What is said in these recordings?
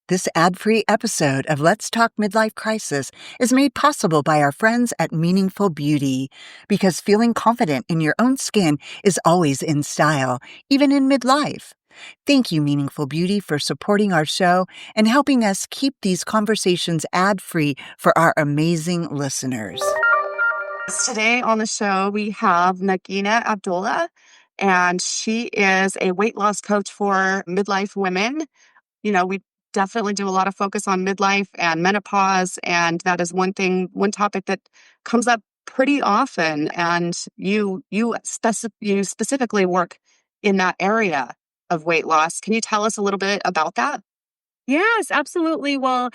This ad-free episode of Let's Talk Midlife Crisis is made possible by our friends at Meaningful Beauty, because feeling confident in your own skin is always in style, even in midlife. Thank you, Meaningful Beauty, for supporting our show and helping us keep these conversations ad-free for our amazing listeners. Today on the show, we have Nagina Abdullah, and she is a weight loss coach for midlife women. You know, we definitely do a lot of focus on midlife and menopause, and that is one topic that comes up pretty often. And you specifically work in that area of weight loss. Can you tell us a little bit about that? Yes, absolutely. Well,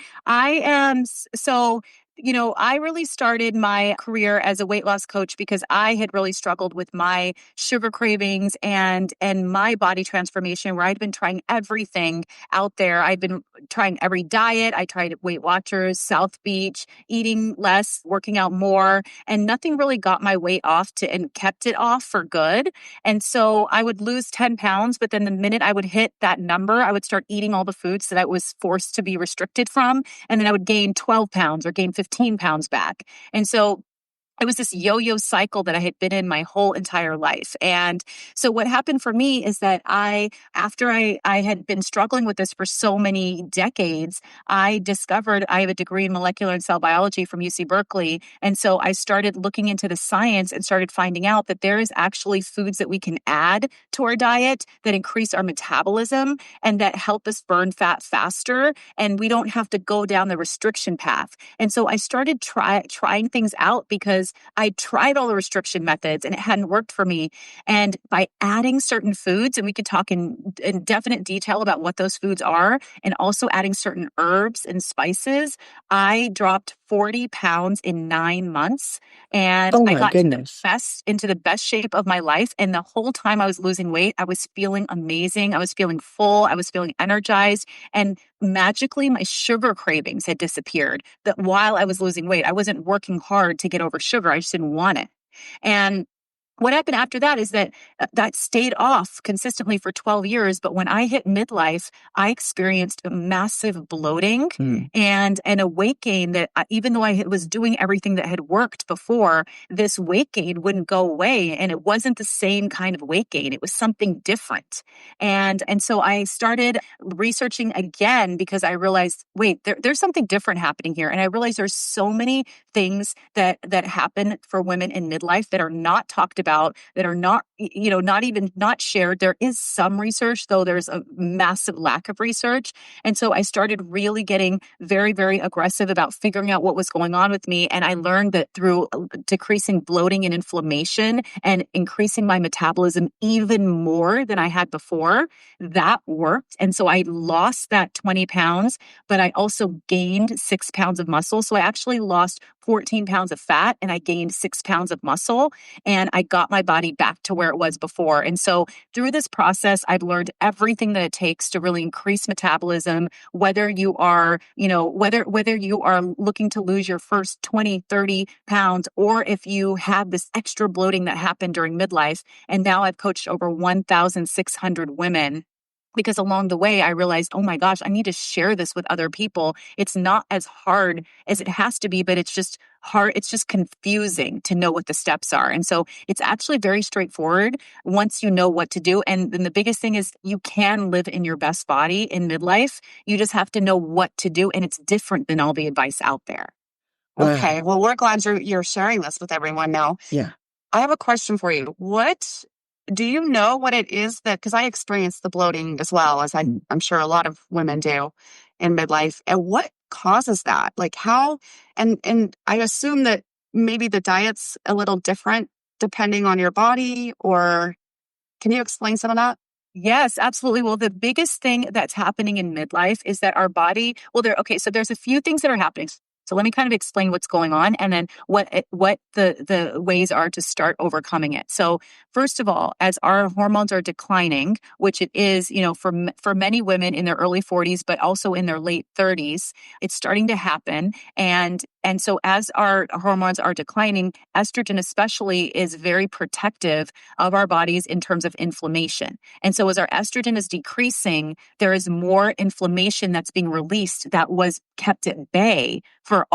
I really started my career as a weight loss coach because I had really struggled with my sugar cravings and my body transformation, where I'd been trying everything out there. I'd been trying every diet. I tried Weight Watchers, South Beach, eating less, working out more, and nothing really got my weight off and kept it off for good. And so I would lose 10 pounds, but then the minute I would hit that number, I would start eating all the foods that I was forced to be restricted from. And then I would gain 12 pounds or gain 15 pounds back. And so it was this yo-yo cycle that I had been in my whole entire life. And so what happened for me is that after I had been struggling with this for so many decades, I discovered I have a degree in molecular and cell biology from UC Berkeley. And so I started looking into the science and started finding out that there is actually foods that we can add to our diet that increase our metabolism and that help us burn fat faster. And we don't have to go down the restriction path. And so I started trying things out because I tried all the restriction methods and it hadn't worked for me. And by adding certain foods, and we could talk in definite detail about what those foods are, and also adding certain herbs and spices, I dropped 40 pounds in 9 months. And I got into the best shape of my life. And the whole time I was losing weight, I was feeling amazing. I was feeling full. I was feeling energized. And magically, my sugar cravings had disappeared. That while I was losing weight, I wasn't working hard to get over sugar. I just didn't want it. And what happened after that is that stayed off consistently for 12 years. But when I hit midlife, I experienced a massive bloating and a weight gain that even though I was doing everything that had worked before, this weight gain wouldn't go away. And it wasn't the same kind of weight gain. It was something different. And so I started researching again because I realized, wait, there's something different happening here. And I realized there's so many things that happen for women in midlife that are not talked about, that are not shared. There is some research, though there's a massive lack of research. And so I started really getting very, very aggressive about figuring out what was going on with me. And I learned that through decreasing bloating and inflammation and increasing my metabolism even more than I had before, that worked. And so I lost that 20 pounds, but I also gained 6 pounds of muscle. So I actually lost 14 pounds of fat and I gained 6 pounds of muscle, and I got my body back to where it was before. And so through this process, I've learned everything that it takes to really increase metabolism, whether you are, whether you are looking to lose your first 20, 30 pounds, or if you have this extra bloating that happened during midlife. And now I've coached over 1,600 women, because along the way, I realized, oh my gosh, I need to share this with other people. It's not as hard as it has to be, but it's just hard. It's just confusing to know what the steps are. And so it's actually very straightforward once you know what to do. And then the biggest thing is you can live in your best body in midlife. You just have to know what to do. And it's different than all the advice out there. Okay. Well, we're glad you're sharing this with everyone now. Yeah. I have a question for you. Do you know what it is because I experienced the bloating as well, as I'm sure a lot of women do in midlife. And what causes that? Like how, and I assume that maybe the diet's a little different depending on your body, or can you explain some of that? Yes, absolutely. Well, the biggest thing that's happening in midlife is that our body, so there's a few things that are happening. So let me kind of explain what's going on and then what the ways are to start overcoming it. So first of all, as our hormones are declining, which it is, for many women in their early 40s, but also in their late 30s, it's starting to happen. And And so as our hormones are declining, estrogen especially is very protective of our bodies in terms of inflammation. And so as our estrogen is decreasing, there is more inflammation that's being released that was kept at bay for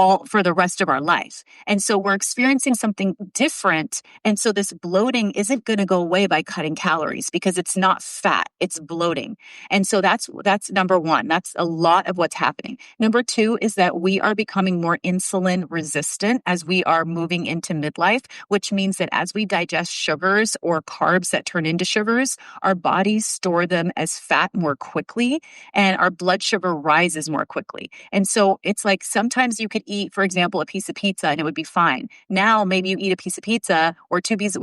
the rest of our life. And so we're experiencing something different. And so this bloating isn't going to go away by cutting calories because it's not fat, it's bloating. And so that's number one. That's a lot of what's happening. Number two is that we are becoming more insulin resistant as we are moving into midlife, which means that as we digest sugars or carbs that turn into sugars, our bodies store them as fat more quickly and our blood sugar rises more quickly. And so it's like sometimes you could eat, for example, a piece of pizza and it would be fine. Now maybe you eat a piece of pizza or two pieces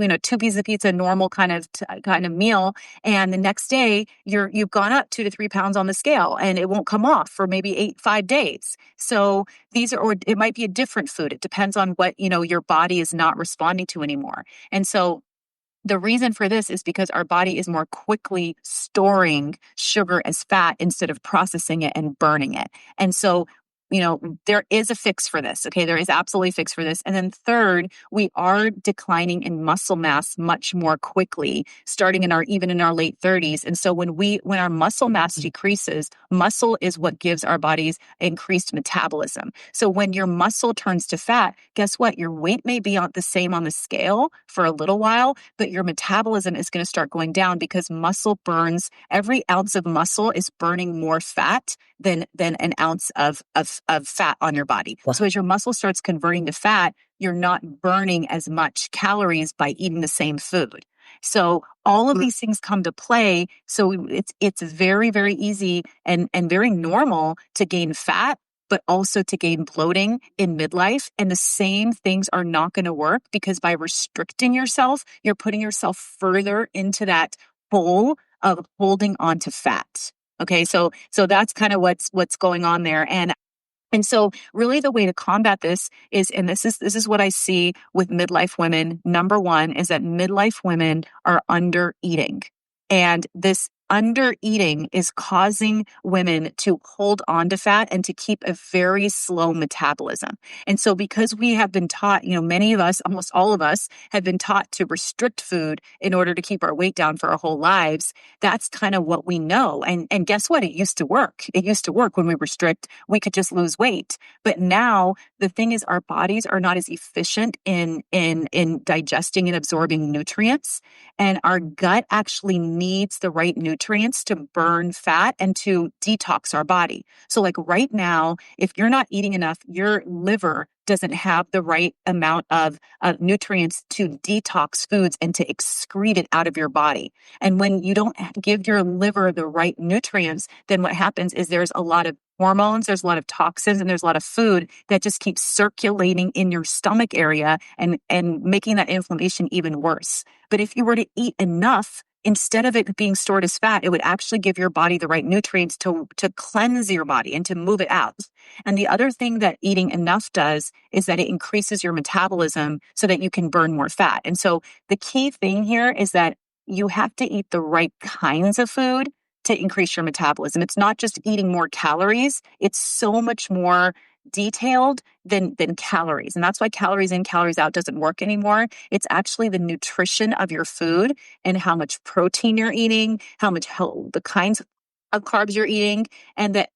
of pizza, normal kind of meal, and the next day you've gone up 2 to 3 pounds on the scale and it won't come off for maybe 5 days. So or it might be a different food. It depends on what, your body is not responding to anymore. And so the reason for this is because our body is more quickly storing sugar as fat instead of processing it and burning it. And so, there is a fix for this. Okay. There is absolutely a fix for this. And then third, we are declining in muscle mass much more quickly, starting even in our late 30s. And so when our muscle mass decreases, muscle is what gives our bodies increased metabolism. So when your muscle turns to fat, guess what? Your weight may be the same on the scale for a little while, but your metabolism is going to start going down because muscle burns. Every ounce of muscle is burning more fat than an ounce of fat on your body. Wow. So as your muscle starts converting to fat, you're not burning as much calories by eating the same food. So all of these things come to play. So it's very, very easy and very normal to gain fat, but also to gain bloating in midlife. And the same things are not going to work because by restricting yourself, you're putting yourself further into that hole of holding on to fat. Okay, so that's kind of what's going on there. And so really the way to combat this is, and this is what I see with midlife women. Number one is that midlife women are under eating. And this under eating is causing women to hold on to fat and to keep a very slow metabolism. And so because we have been taught, many of us, almost all of us have been taught to restrict food in order to keep our weight down for our whole lives. That's kind of what we know. And guess what? It used to work. It used to work when we restrict, we could just lose weight. But now the thing is our bodies are not as efficient in digesting and absorbing nutrients. And our gut actually needs the right nutrients to burn fat and to detox our body. So like right now, if you're not eating enough, your liver doesn't have the right amount of nutrients to detox foods and to excrete it out of your body. And when you don't give your liver the right nutrients, then what happens is there's a lot of hormones, there's a lot of toxins, and there's a lot of food that just keeps circulating in your stomach area and making that inflammation even worse. But if you were to eat enough, instead of it being stored as fat, it would actually give your body the right nutrients to cleanse your body and to move it out. And the other thing that eating enough does is that it increases your metabolism so that you can burn more fat. And so the key thing here is that you have to eat the right kinds of food to increase your metabolism. It's not just eating more calories. It's so much more detailed than calories. And that's why calories in, calories out doesn't work anymore. It's actually the nutrition of your food and how much protein you're eating, the kinds of carbs you're eating, and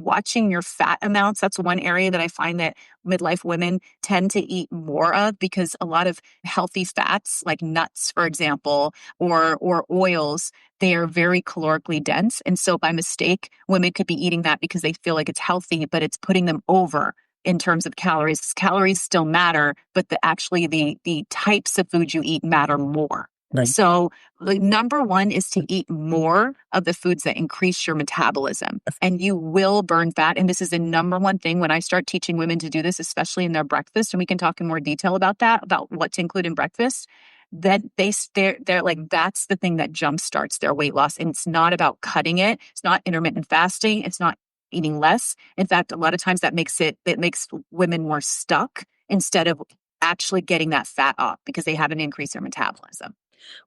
watching your fat amounts. That's one area that I find that midlife women tend to eat more of, because a lot of healthy fats like nuts, for example, or oils, they are very calorically dense. And so by mistake, women could be eating that because they feel like it's healthy, but it's putting them over in terms of calories. Calories still matter, but the types of food you eat matter more. Right. So the number one is to eat more of the foods that increase your metabolism, and you will burn fat. And this is the number one thing when I start teaching women to do this, especially in their breakfast. And we can talk in more detail about that, about what to include in breakfast. That they're like, that's the thing that jumpstarts their weight loss. And it's not about cutting it. It's not intermittent fasting. It's not eating less. In fact, a lot of times that makes women more stuck instead of actually getting that fat off because they haven't increased their metabolism.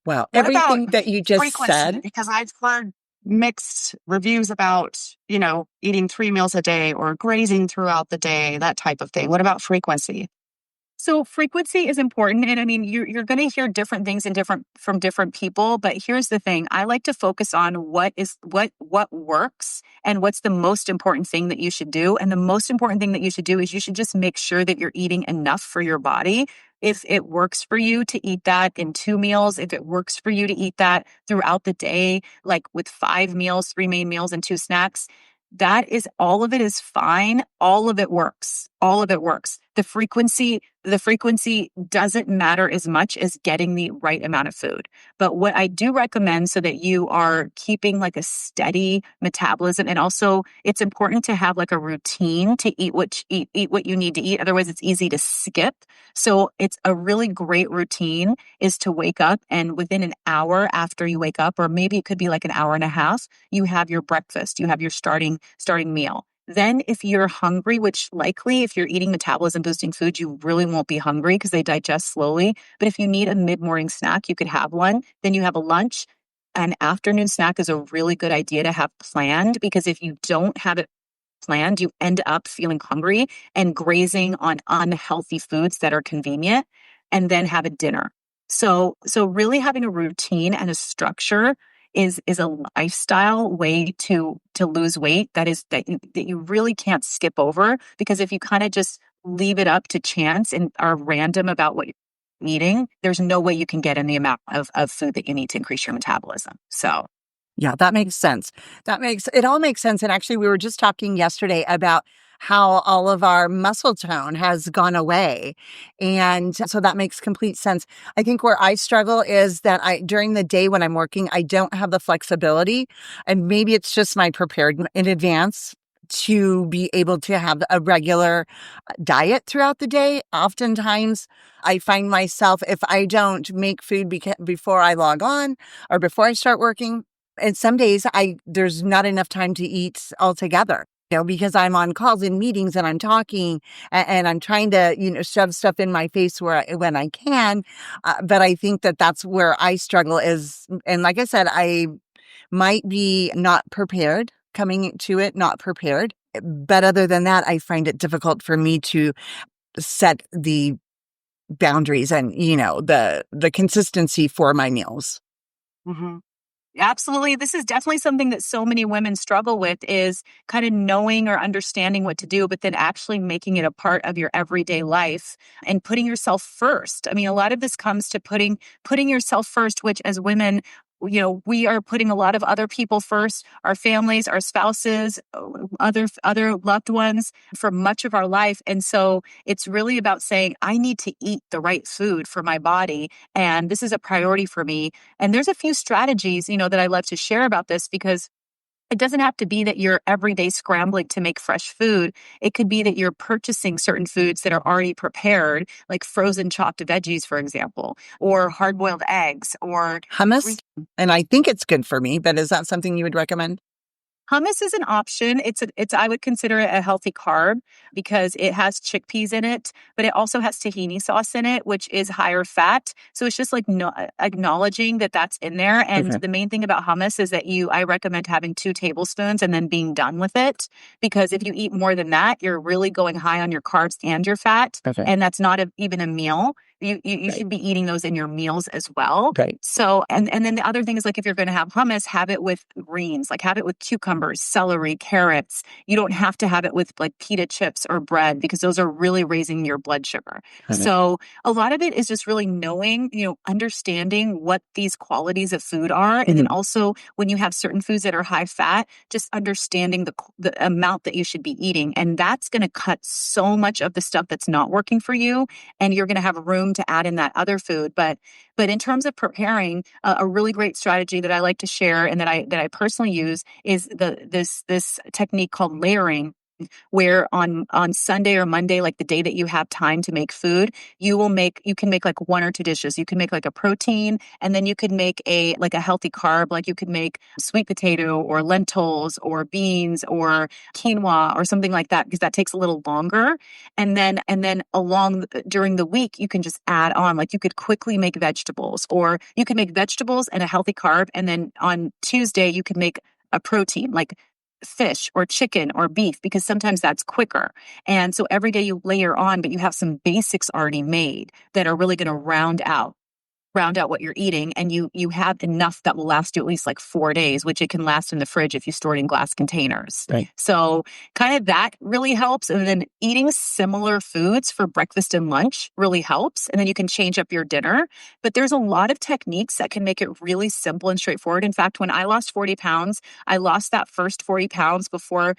Wow. What Everything about that you just frequency? said. Because I've heard mixed reviews about, eating 3 meals a day or grazing throughout the day, that type of thing. What about frequency? So frequency is important. And I mean, you're going to hear different things from different people. But here's the thing. I like to focus on what works and what's the most important thing that you should do. And the most important thing that you should do is you should just make sure that you're eating enough for your body. If it works for you to eat that in 2 meals, if it works for you to eat that throughout the day, like with 5 meals, 3 main meals and 2 snacks, all of it is fine. All of it works. All of it works. The frequency doesn't matter as much as getting the right amount of food. But what I do recommend so that you are keeping like a steady metabolism, and also it's important to have like a routine to eat what you need to eat. Otherwise it's easy to skip. So it's a really great routine is to wake up, and within an hour after you wake up, or maybe it could be like an hour and a half, you have your breakfast, you have your starting meal. Then if you're hungry, which likely if you're eating metabolism boosting food, you really won't be hungry because they digest slowly. But if you need a mid-morning snack, you could have one. Then you have a lunch. An afternoon snack is a really good idea to have planned, because if you don't have it planned, you end up feeling hungry and grazing on unhealthy foods that are convenient, and then have a dinner. So really having a routine and a structure is a lifestyle way to lose weight that you really can't skip over, because if you kind of just leave it up to chance and are random about what you're eating, there's no way you can get in the amount of food that you need to increase your metabolism. So Yeah, that makes sense. It all makes sense. And actually, we were just talking yesterday about how all of our muscle tone has gone away. And so that makes complete sense. I think where I struggle is that during the day when I'm working, I don't have the flexibility. And maybe it's just my prepared in advance to be able to have a regular diet throughout the day. Oftentimes, I find myself, if I don't make food before I log on or before I start working, and some days there's not enough time to eat altogether, because I'm on calls and meetings and I'm talking and I'm trying to, shove stuff in my face when I can. But I think that's where I struggle is, and like I said, I might be not prepared coming to it, not prepared. But other than that, I find it difficult for me to set the boundaries and, the consistency for my meals. Mm-hmm. absolutely. This is definitely something that so many women struggle with, is kind of knowing or understanding what to do, but then actually making it a part of your everyday life and putting yourself first. I mean, a lot of this comes to putting yourself first, which as women, we are putting a lot of other people first, our families, our spouses, other loved ones for much of our life. And so it's really about saying, I need to eat the right food for my body. And this is a priority for me. And there's a few strategies, that I love to share about this, because it doesn't have to be that you're every day scrambling to make fresh food. It could be that you're purchasing certain foods that are already prepared, like frozen chopped veggies, for example, or hard-boiled eggs, or Hummus, and I think it's good for me, but is that something you would recommend? hummus is an option. I would consider it a healthy carb because it has chickpeas in it, but it also has tahini sauce in it, which is higher fat. So it's just like acknowledging that that's in there. And Okay. the main thing about hummus is that I recommend having 2 tablespoons and then being done with it. Because if you eat more than that, you're really going high on your carbs and your fat. Okay. And that's not even a meal. You should be eating those in your meals as well. Right. So, and then the other thing is, like, if you're going to have hummus, have it with greens, like have it with cucumbers, celery, carrots. You don't have to have it with like pita chips or bread, because those are really raising your blood sugar. Got it. So a lot of it is just really knowing, understanding what these qualities of food are. And then also when you have certain foods that are high fat, just understanding the amount that you should be eating. And that's going to cut so much of the stuff that's not working for you. And you're going to have room to add in that other food. But in terms of preparing, a really great strategy that I like to share and that I personally use is this technique called layering, where on Sunday or Monday, like the day that you have time to make food, you can make like 1 or 2 dishes. You can make like a protein, and then you could make a healthy carb. Like you could make sweet potato or lentils or beans or quinoa or something like that, because that takes a little longer. And then during the week, you can just add on, like you could quickly make vegetables, or you could make vegetables and a healthy carb. And then on Tuesday, you could make a protein like fish or chicken or beef, because sometimes that's quicker. And so every day you layer on, but you have some basics already made that are really going to round out what you're eating, and you have enough that will last you at least like 4 days, which it can last in the fridge if you store it in glass containers. Right. So kind of that really helps. And then eating similar foods for breakfast and lunch really helps. And then you can change up your dinner. But there's a lot of techniques that can make it really simple and straightforward. In fact, when I lost 40 pounds, I lost that first 40 pounds before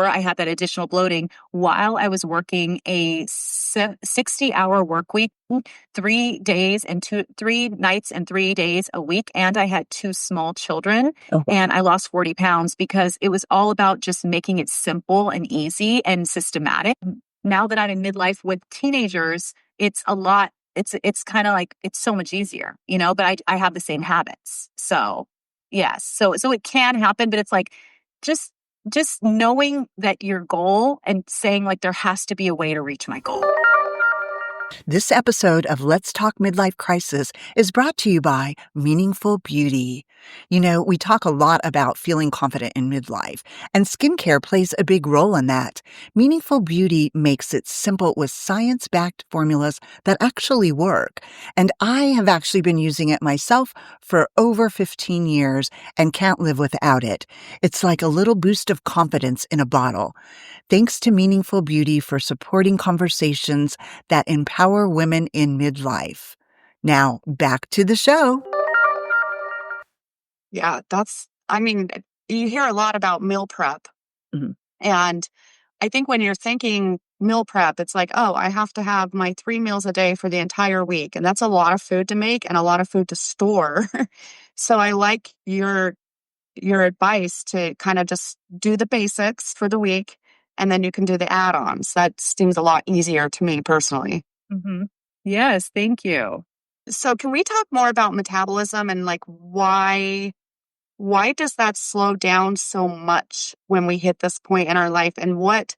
I had that additional bloating while I was working a 60-hour work week, 3 nights and 3 days a week. And I had 2 small children. Oh. And I lost 40 pounds because it was all about just making it simple and easy and systematic. Now that I'm in midlife with teenagers, it's a lot. It's kind of like, it's so much easier, but I have the same habits. So yes. So it can happen, but it's like, just knowing that your goal and saying like, there has to be a way to reach my goal. This episode of Let's Talk Midlife Crisis is brought to you by Meaningful Beauty. We talk a lot about feeling confident in midlife, and skincare plays a big role in that. Meaningful Beauty makes it simple with science-backed formulas that actually work. And I have actually been using it myself for over 15 years and can't live without it. It's like a little boost of confidence in a bottle. Thanks to Meaningful Beauty for supporting conversations that empower women in midlife. Now, back to the show. Yeah, you hear a lot about meal prep. Mhm. And I think when you're thinking meal prep, it's like, oh, I have to have my 3 meals a day for the entire week. And that's a lot of food to make and a lot of food to store. So I like your advice to kind of just do the basics for the week, and then you can do the add-ons. That seems a lot easier to me personally. Mm-hmm. Yes, thank you. So can we talk more about metabolism and like why does that slow down so much when we hit this point in our life? And what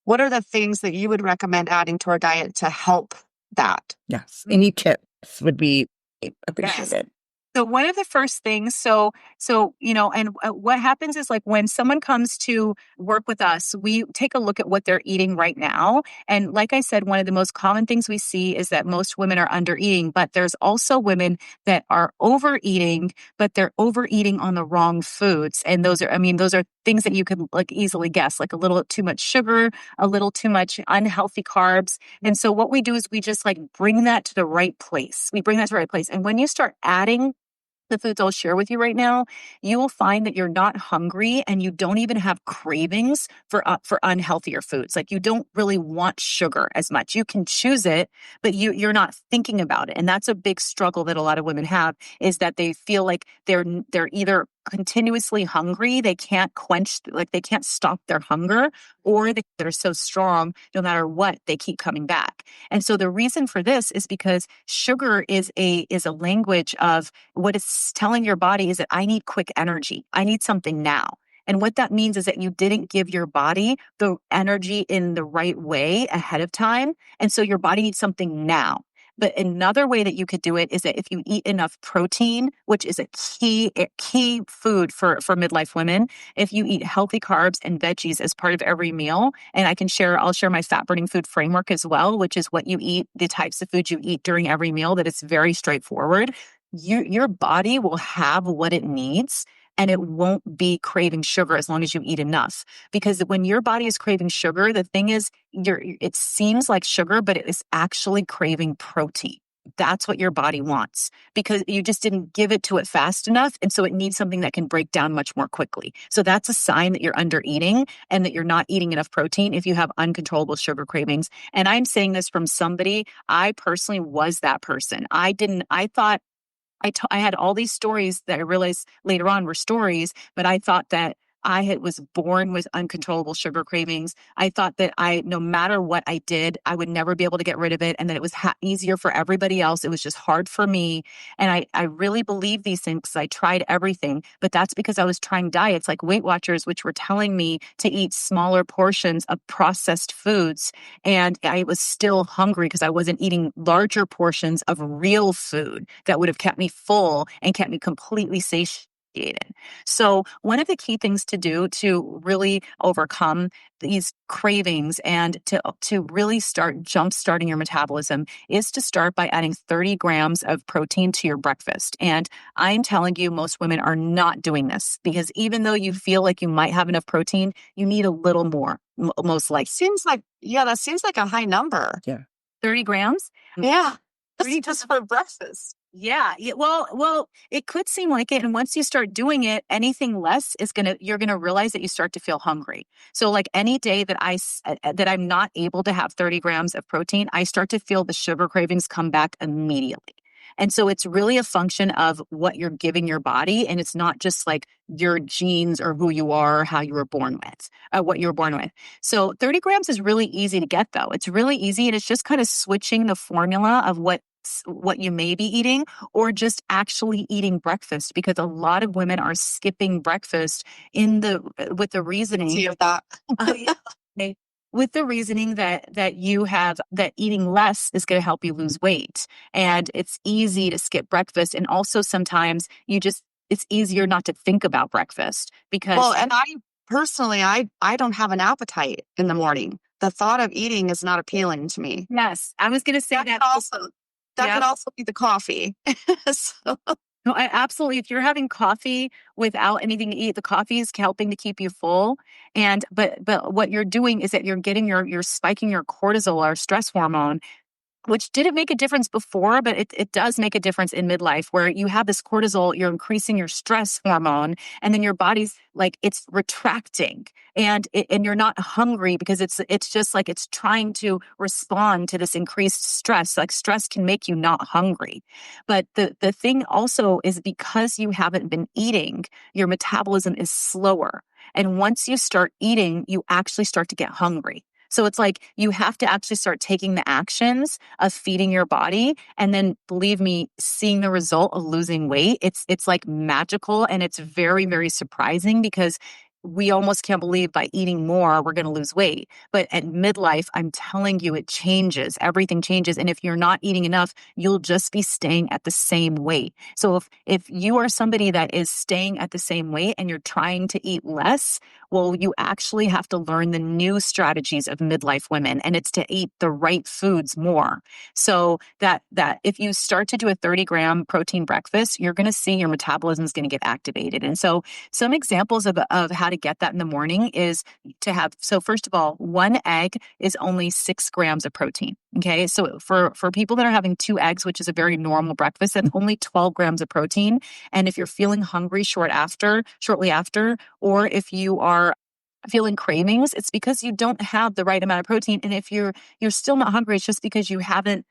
are the things that you would recommend adding to our diet to help that? Yes. Any tips would be appreciated. So one of the first things, and what happens is like when someone comes to work with us, we take a look at what they're eating right now. And like I said, one of the most common things we see is that most women are under eating, but there's also women that are overeating, but they're overeating on the wrong foods. And those are things that you can like easily guess, like a little too much sugar, a little too much unhealthy carbs. And so what we do is we just like bring that to the right place. We bring that to the right place. And when you start adding the foods I'll share with you right now, you will find that you're not hungry and you don't even have cravings for unhealthier foods. Like you don't really want sugar as much. You can choose it, but you're not thinking about it. And that's a big struggle that a lot of women have, is that they feel like they're either continuously hungry, they can't they can't stop their hunger, or they're so strong, no matter what, they keep coming back. And so the reason for this is because sugar is a language of what it's telling your body is that I need quick energy. I need something now. And what that means is that you didn't give your body the energy in the right way ahead of time. And so your body needs something now. But another way that you could do it is that if you eat enough protein, which is a key food for midlife women, if you eat healthy carbs and veggies as part of every meal, and I'll share my fat burning food framework as well, which is what you eat, the types of food you eat during every meal, that it's very straightforward. Your body will have what it needs, and it won't be craving sugar as long as you eat enough. Because when your body is craving sugar, the thing is, it seems like sugar, but it is actually craving protein. That's what your body wants, because you just didn't give it to it fast enough. And so it needs something that can break down much more quickly. So that's a sign that you're under eating and that you're not eating enough protein if you have uncontrollable sugar cravings. And I'm saying this from somebody, I personally was that person. I thought I had all these stories that I realized later on were stories, but I thought that was born with uncontrollable sugar cravings. I thought that no matter what I did, I would never be able to get rid of it, and that it was easier for everybody else. It was just hard for me. And I really believe these things because I tried everything, but that's because I was trying diets like Weight Watchers, which were telling me to eat smaller portions of processed foods. And I was still hungry because I wasn't eating larger portions of real food that would have kept me full and kept me completely So one of the key things to do to really overcome these cravings and to really start jump starting your metabolism is to start by adding 30 grams of protein to your breakfast. And I'm telling you, most women are not doing this because even though you feel like you might have enough protein, you need a little more, most likely. That seems like a high number. Yeah. 30 grams? Yeah. Pretty Just for breakfast. Yeah. Well, it could seem like it. And once you start doing it, anything less you're gonna realize that you start to feel hungry. So like any day that that I'm not able to have 30 grams of protein, I start to feel the sugar cravings come back immediately. And so it's really a function of what you're giving your body. And it's not just like your genes or who you are, or how you were born with, what you were born with. So 30 grams is really easy to get though. It's really easy. And it's just kind of switching the formula of what you may be eating or just actually eating breakfast because a lot of women are skipping breakfast with the reasoning See of that. okay, with the reasoning that you have that eating less is going to help you lose weight and it's easy to skip breakfast and also sometimes it's easier not to think about breakfast because And I personally, I don't have an appetite in the morning. The thought of eating is not appealing to me. yes, I was going to say That could also be the coffee. So, No, absolutely. If you're having coffee without anything to eat, the coffee is helping to keep you full. But what you're doing is that you're spiking your cortisol or stress hormone, which didn't make a difference before, but it does make a difference in midlife where you have this cortisol, you're increasing your stress hormone, and then your body's like it's retracting and you're not hungry because it's just like it's trying to respond to this increased stress. Like stress can make you not hungry. But the thing also is because you haven't been eating, your metabolism is slower. And once you start eating, you actually start to get hungry. So it's like you have to actually start taking the actions of feeding your body. And then believe me, seeing the result of losing weight, it's like magical. And it's very, very surprising because we almost can't believe by eating more, we're going to lose weight. But at midlife, I'm telling you, it changes. Everything changes. And if you're not eating enough, you'll just be staying at the same weight. So if you are somebody that is staying at the same weight and you're trying to eat less, well, you actually have to learn the new strategies of midlife women, and it's to eat the right foods more. So that if you start to do a 30-gram protein breakfast, you're going to see your metabolism is going to get activated. And so some examples of how to get that in the morning is to have, so first of all, one egg is only 6 grams of protein. Okay. So for people that are having 2 eggs, which is a very normal breakfast, that's only 12 grams of protein. And if you're feeling hungry shortly after, or if you are feeling cravings, it's because you don't have the right amount of protein. And if you're still not hungry, it's just because you haven't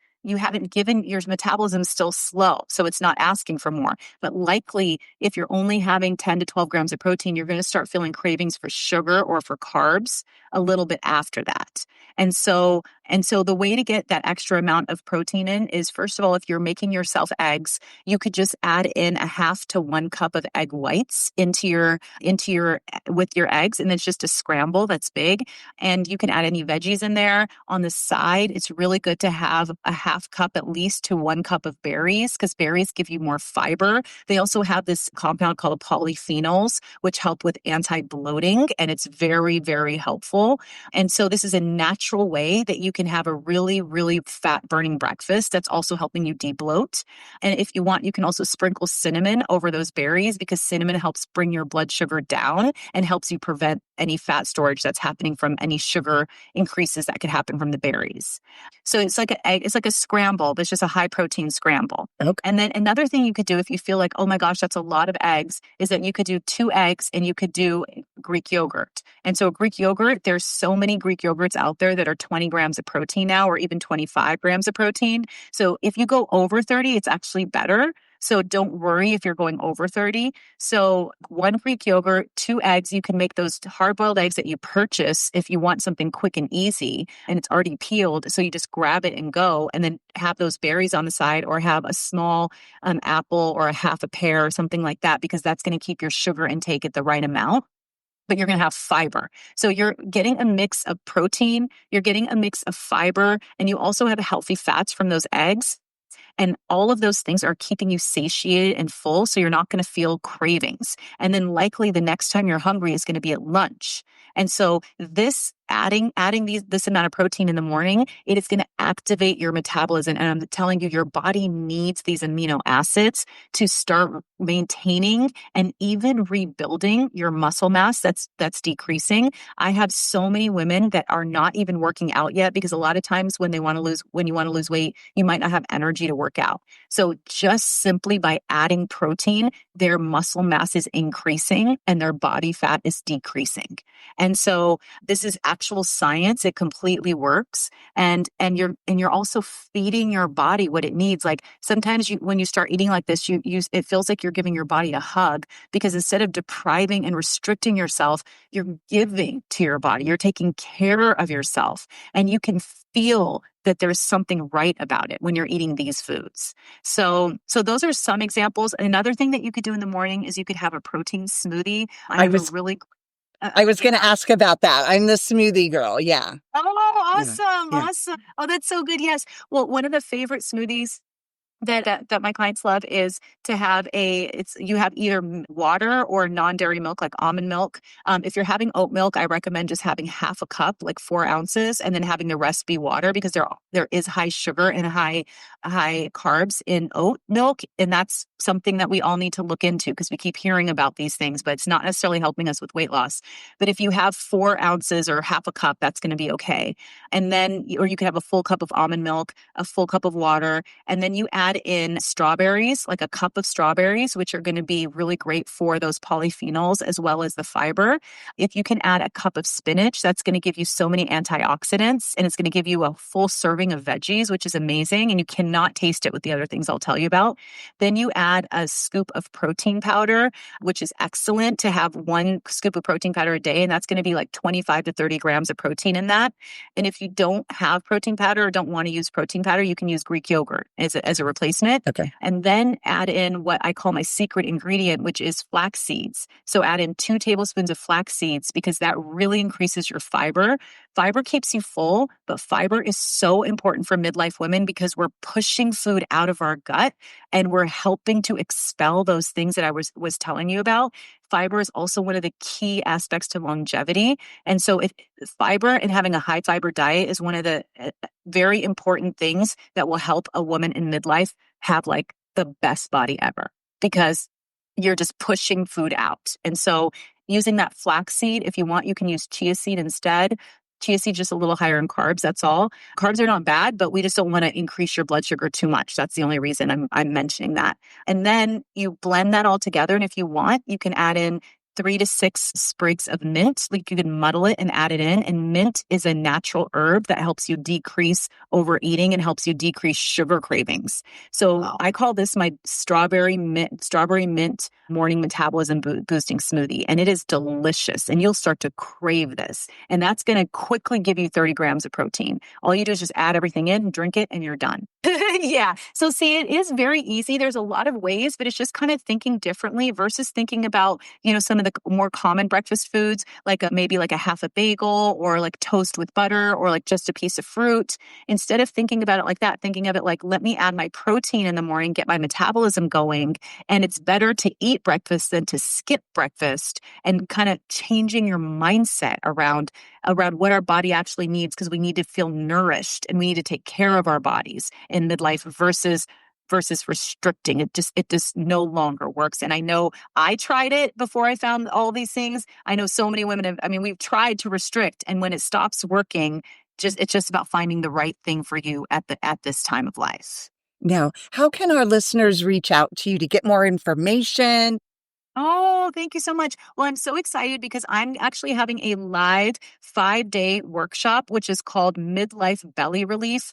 given your metabolism still slow. So it's not asking for more. But likely if you're only having 10 to 12 grams of protein, you're going to start feeling cravings for sugar or for carbs a little bit after that. And so the way to get that extra amount of protein in is, first of all, if you're making yourself eggs, you could just add in a half to 1 cup of egg whites into your with your eggs. And it's just a scramble that's big. And you can add any veggies in there. On the side, it's really good to have a half cup at least to 1 cup of berries because berries give you more fiber. They also have this compound called polyphenols, which help with anti-bloating, and it's very, very helpful. And so this is a natural way that you can have a really, really fat-burning breakfast that's also helping you de-bloat. And if you want, you can also sprinkle cinnamon over those berries because cinnamon helps bring your blood sugar down and helps you prevent any fat storage that's happening from any sugar increases that could happen from the berries. So it's like a scramble, but it's just a high protein scramble. Okay. And then another thing you could do if you feel like, oh my gosh, that's a lot of eggs, is that you could do 2 eggs and you could do Greek yogurt. And so Greek yogurt, there's so many Greek yogurts out there that are 20 grams of protein now, or even 25 grams of protein. So if you go over 30, it's actually better. So don't worry if you're going over 30. So 1 Greek yogurt, 2 eggs, you can make those hard-boiled eggs that you purchase if you want something quick and easy and it's already peeled. So you just grab it and go and then have those berries on the side or have a small apple or a half a pear or something like that because that's going to keep your sugar intake at the right amount. But you're going to have fiber. So you're getting a mix of protein, you're getting a mix of fiber, and you also have healthy fats from those eggs. And all of those things are keeping you satiated and full. So you're not going to feel cravings. And then likely the next time you're hungry is going to be at lunch. And so this adding this amount of protein in the morning, it is going to activate your metabolism. And I'm telling you, your body needs these amino acids to start maintaining and even rebuilding your muscle mass that's decreasing. I have so many women that are not even working out yet, because a lot of times when you want to lose weight, you might not have energy to work out. So just simply by adding protein, their muscle mass is increasing and their body fat is decreasing. And so this is actual science. It completely works. And you're also feeding your body what it needs. Like sometimes when you start eating like this, it feels like you're giving your body a hug, because instead of depriving and restricting yourself, you're giving to your body. You're taking care of yourself, and you can feel that there's something right about it when you're eating these foods. So those are some examples. Another thing that you could do in the morning is you could have a protein smoothie. I was going to ask about that. I'm the smoothie girl. Yeah. Oh, Yeah. awesome. Yeah. Awesome. Oh, that's so good. Yes. Well, one of the favorite smoothies that my clients love is to have you have either water or non-dairy milk, like almond milk. If you're having oat milk, I recommend just having half a cup, like 4 ounces, and then having the rest be water, because there is high sugar and high carbs in oat milk. And that's something that we all need to look into, because we keep hearing about these things, but it's not necessarily helping us with weight loss. But if you have 4 ounces or half a cup, that's going to be okay. And then, or you could have a full cup of almond milk, a full cup of water, and then you add in strawberries, like a cup of strawberries, which are going to be really great for those polyphenols as well as the fiber. If you can add a cup of spinach, that's going to give you so many antioxidants, and it's going to give you a full serving of veggies, which is amazing. And you cannot taste it with the other things I'll tell you about. Then you add a scoop of protein powder, which is excellent to have 1 scoop of protein powder a day. And that's going to be like 25 to 30 grams of protein in that. And if you don't have protein powder or don't want to use protein powder, you can use Greek yogurt as a replacement. Okay. And then add in what I call my secret ingredient, which is flax seeds. So add in 2 tablespoons of flax seeds, because that really increases your fiber. Fiber keeps you full, but fiber is so important for midlife women, because we're pushing food out of our gut and we're helping to expel those things that I was telling you about. Fiber is also one of the key aspects to longevity. And so fiber and having a high fiber diet is one of the very important things that will help a woman in midlife have like the best body ever, because you're just pushing food out. And so using that flaxseed, if you want, you can use chia seed instead. Chia seed just a little higher in carbs, that's all. Carbs are not bad, but we just don't want to increase your blood sugar too much. That's the only reason I'm mentioning that. And then you blend that all together. And if you want, you can add in 3 to 6 sprigs of mint. Like you can muddle it and add it in. And mint is a natural herb that helps you decrease overeating and helps you decrease sugar cravings. So I call this my strawberry mint morning metabolism boosting smoothie. And it is delicious. And you'll start to crave this. And that's going to quickly give you 30 grams of protein. All you do is just add everything in, drink it, and you're done. Yeah. So see, it is very easy. There's a lot of ways, but it's just kind of thinking differently versus thinking about, some of the more common breakfast foods, like maybe like a half a bagel or like toast with butter or like just a piece of fruit. Instead of thinking about it like that, thinking of it like, let me add my protein in the morning, get my metabolism going. And it's better to eat breakfast than to skip breakfast, and kind of changing your mindset around what our body actually needs, because we need to feel nourished and we need to take care of our bodies in midlife versus restricting. It just no longer works. And I know I tried it before I found all these things. I know so many women we've tried to restrict, and when it stops working, it's just about finding the right thing for you at this time of life. Now, how can our listeners reach out to you to get more information? Oh, thank you so much. Well, I'm so excited because I'm actually having a live 5-day workshop, which is called Midlife Belly Relief,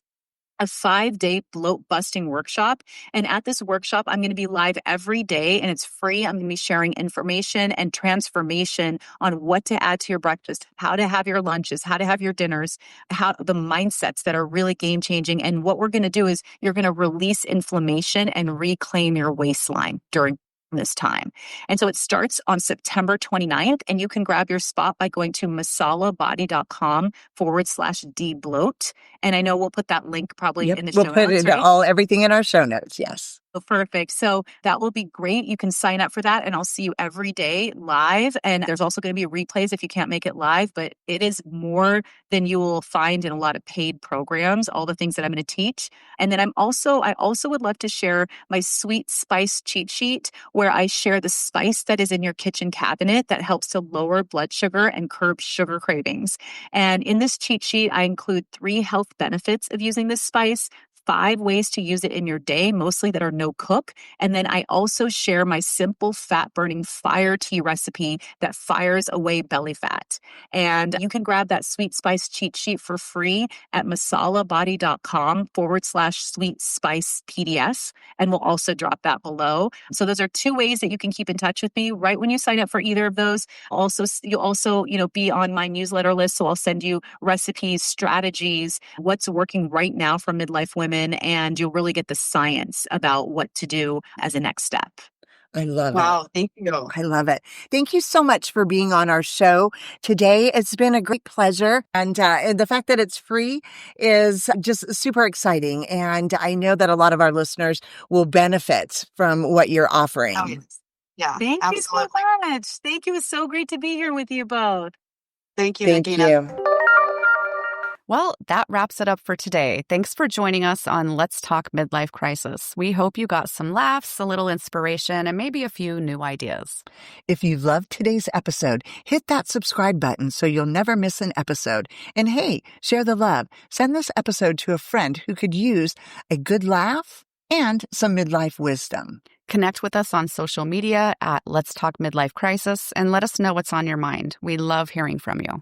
a 5-day bloat busting workshop. And at this workshop, I'm going to be live every day, and it's free. I'm going to be sharing information and transformation on what to add to your breakfast, how to have your lunches, how to have your dinners, how the mindsets that are really game changing. And what we're going to do is you're going to release inflammation and reclaim your waistline during this time. And so it starts on September 29th, and you can grab your spot by going to masalabody.com/debloat. And I know we'll put that link probably Yep. in the We'll show put notes, it right? everything in our show notes. Yes. Oh, perfect. So that will be great. You can sign up for that, and I'll see you every day live. And there's also going to be replays if you can't make it live, but it is more than you will find in a lot of paid programs, all the things that I'm going to teach. And then I also would love to share my sweet spice cheat sheet where I share the spice that is in your kitchen cabinet that helps to lower blood sugar and curb sugar cravings. And in this cheat sheet, I include 3 health benefits of using this spice, 5 ways to use it in your day, mostly that are no cook. And then I also share my simple fat burning fire tea recipe that fires away belly fat. And you can grab that sweet spice cheat sheet for free at masalabody.com/sweet spice PDF. And we'll also drop that below. So those are 2 ways that you can keep in touch with me right when you sign up for either of those. Also, you'll also, be on my newsletter list. So I'll send you recipes, strategies, what's working right now for midlife women, and you'll really get the science about what to do as a next step. I love it. Wow, thank you. I love it. Thank you so much for being on our show today. It's been a great pleasure. And the fact that it's free is just super exciting. And I know that a lot of our listeners will benefit from what you're offering. Oh, yes. Yeah, Thank absolutely. you so much. Thank you. It was so great to be here with you both. Thank you, Thank Nagina. you. Well, that wraps it up for today. Thanks for joining us on Let's Talk Midlife Crisis. We hope you got some laughs, a little inspiration, and maybe a few new ideas. If you loved today's episode, hit that subscribe button so you'll never miss an episode. And hey, share the love. Send this episode to a friend who could use a good laugh and some midlife wisdom. Connect with us on social media at Let's Talk Midlife Crisis and let us know what's on your mind. We love hearing from you.